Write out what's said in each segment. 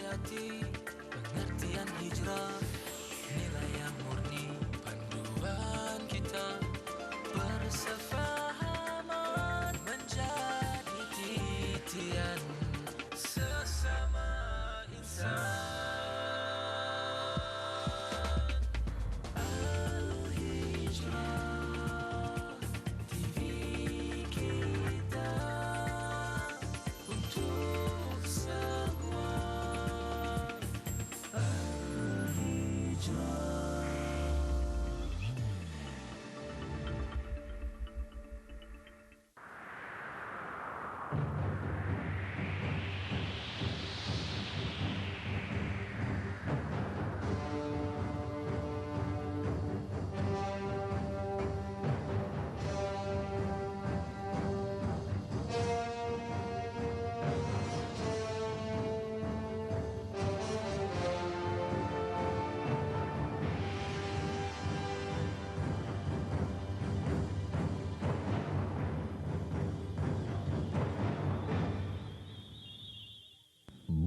hayati pengertian hijrah, nilai yang murni panduan kita, bersefahaman menjadi titian sesama insan. Al-Hijrah TV kita untuk semua. Al-Hijrah.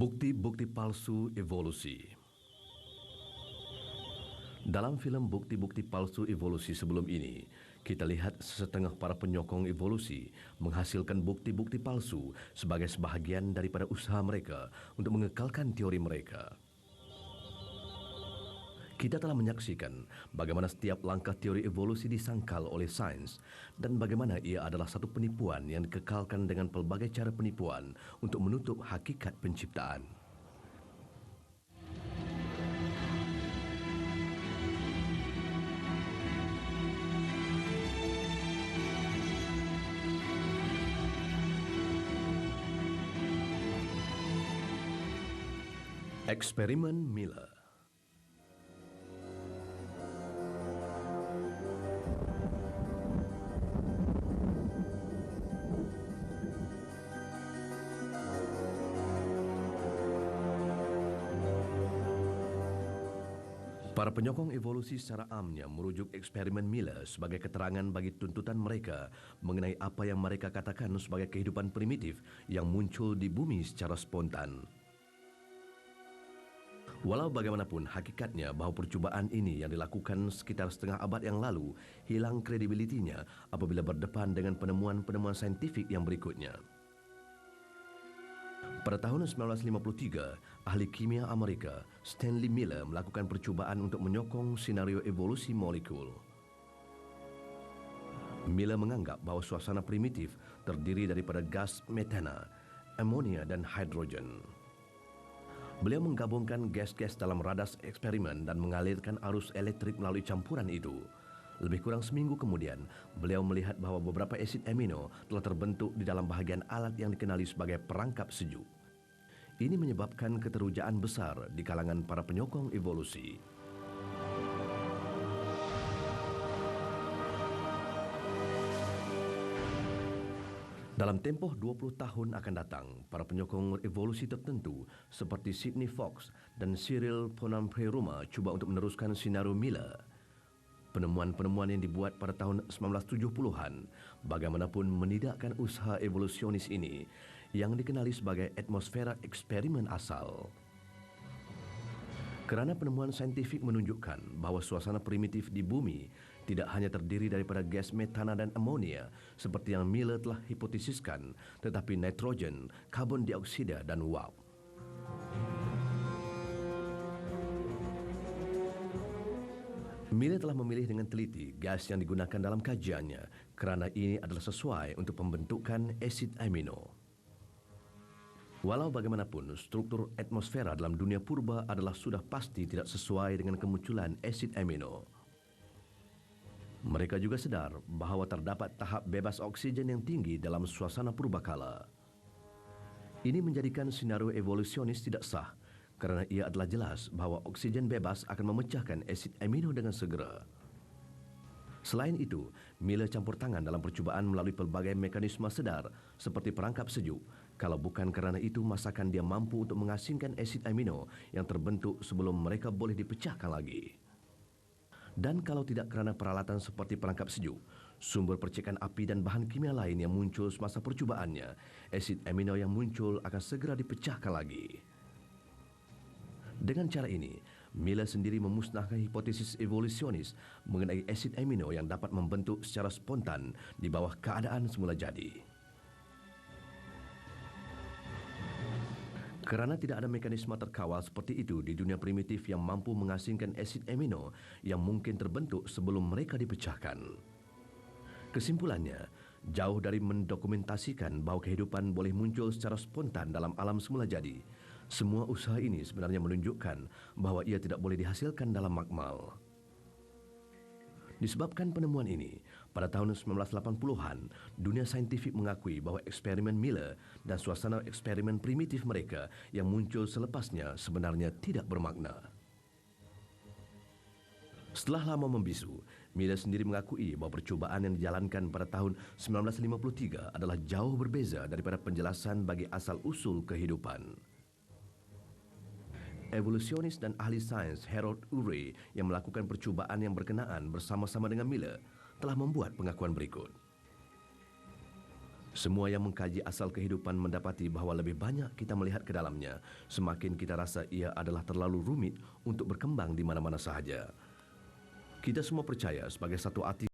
Bukti-bukti palsu evolusi. Dalam film Bukti-bukti palsu evolusi sebelum ini, kita lihat sesetengah para penyokong evolusi menghasilkan bukti-bukti palsu sebagai sebahagian daripada usaha mereka untuk mengekalkan teori mereka. Kita telah menyaksikan bagaimana setiap langkah teori evolusi disangkal oleh sains dan bagaimana ia adalah satu penipuan yang dikekalkan dengan pelbagai cara penipuan untuk menutup hakikat penciptaan. Eksperimen Miller. Para penyokong evolusi secara amnya merujuk eksperimen Miller sebagai keterangan bagi tuntutan mereka mengenai apa yang mereka katakan sebagai kehidupan primitif yang muncul di bumi secara spontan. Walau bagaimanapun hakikatnya bahawa percubaan ini yang dilakukan sekitar setengah abad yang lalu hilang kredibilitinya apabila berdepan dengan penemuan-penemuan saintifik yang berikutnya. Pada tahun 1953, ahli kimia Amerika Stanley Miller melakukan percubaan untuk menyokong senario evolusi molekul. Miller menganggap bahawa suasana primitif terdiri daripada gas metana, amonia dan hidrogen. Beliau menggabungkan gas-gas dalam radas eksperimen dan mengalirkan arus elektrik melalui campuran itu. Lebih kurang seminggu kemudian, beliau melihat bahawa beberapa asid amino telah terbentuk di dalam bahagian alat yang dikenali sebagai perangkap sejuk. Ini menyebabkan keterujaan besar di kalangan para penyokong evolusi. Dalam tempoh 20 tahun akan datang, para penyokong evolusi tertentu seperti Sidney Fox dan Cyril Ponampéruma cuba untuk meneruskan senario Miller. Penemuan-penemuan yang dibuat pada tahun 1970-an bagaimanapun menidakkan usaha evolusionis ini yang dikenali sebagai atmosfera eksperimen asal. Kerana penemuan saintifik menunjukkan bahawa suasana primitif di bumi tidak hanya terdiri daripada gas metana dan amonia seperti yang Miller telah hipotesiskan, tetapi nitrogen, karbon dioksida dan uap. Miller telah memilih dengan teliti gas yang digunakan dalam kajiannya kerana ini adalah sesuai untuk pembentukan asid amino. Walau bagaimanapun, struktur atmosfera dalam dunia purba adalah sudah pasti tidak sesuai dengan kemunculan asid amino. Mereka juga sedar bahawa terdapat tahap bebas oksigen yang tinggi dalam suasana purbakala. Ini menjadikan senario evolusionis tidak sah kerana ia adalah jelas bahawa oksigen bebas akan memecahkan asid amino dengan segera. Selain itu, Miller campur tangan dalam percubaan melalui pelbagai mekanisme sedar seperti perangkap sejuk. Kalau bukan kerana itu, masakan dia mampu untuk mengasingkan asid amino yang terbentuk sebelum mereka boleh dipecahkan lagi. Dan kalau tidak kerana peralatan seperti perangkap sejuk, sumber percikan api dan bahan kimia lain yang muncul semasa percubaannya, asid amino yang muncul akan segera dipecahkan lagi. Dengan cara ini, Miller sendiri memusnahkan hipotesis evolusionis mengenai asid amino yang dapat membentuk secara spontan di bawah keadaan semula jadi. Kerana tidak ada mekanisme terkawal seperti itu di dunia primitif yang mampu mengasingkan asid amino yang mungkin terbentuk sebelum mereka dipecahkan. Kesimpulannya, jauh dari mendokumentasikan bahawa kehidupan boleh muncul secara spontan dalam alam semula jadi, semua usaha ini sebenarnya menunjukkan bahawa ia tidak boleh dihasilkan dalam makmal. Disebabkan penemuan ini, pada tahun 1980-an, dunia saintifik mengakui bahawa eksperimen Miller dan suasana eksperimen primitif mereka yang muncul selepasnya sebenarnya tidak bermakna. Setelah lama membisu, Miller sendiri mengakui bahawa percubaan yang dijalankan pada tahun 1953 adalah jauh berbeza daripada penjelasan bagi asal-usul kehidupan. Evolusionis dan ahli sains Harold Urey yang melakukan percubaan yang berkenaan bersama-sama dengan Miller telah membuat pengakuan berikut. Semua yang mengkaji asal kehidupan mendapati bahawa lebih banyak kita melihat ke dalamnya, semakin kita rasa ia adalah terlalu rumit untuk berkembang di mana-mana sahaja. Kita semua percaya sebagai satu arti